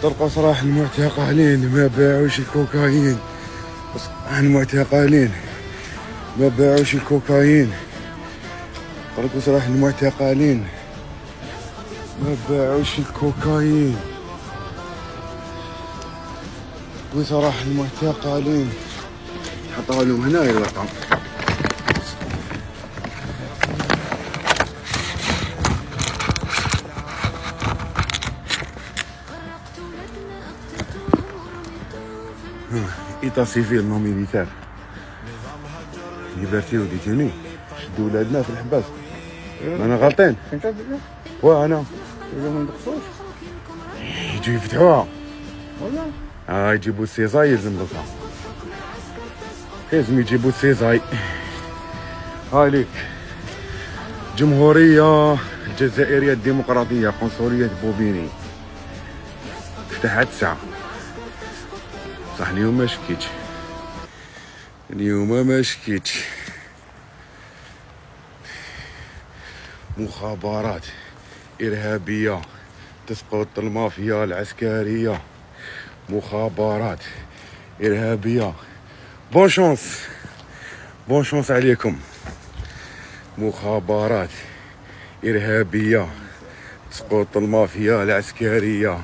ترقص راح المعتقلين ما باعوش الكوكايين. المعتقلين ما باعوش الكوكايين. ترقص راح المعتقلين ما باعوش الكوكايين. وصراح المعتقلين حطوا لهم هنا الرقم. إيتا سيفيل نو ميليتير ليبرتي و ديتيني شدوا ولادنا في الحباس. انا غالطين وانا ما ندقصوش يجوا يفتحوها ولا يجيبوا السيزاي. يلزم لها لازم يجيبوا السيزاي. هايليك جمهورية الجزائرية الديمقراطية قنصلية بوبيني فتحت الساعة. صح اليوم ما شكيتش، اليوم ما شكيتش. مخابرات إرهابية تسقط المافيا العسكرية. مخابرات إرهابية. بون شانس بون شانس عليكم. مخابرات إرهابية تسقط المافيا العسكرية.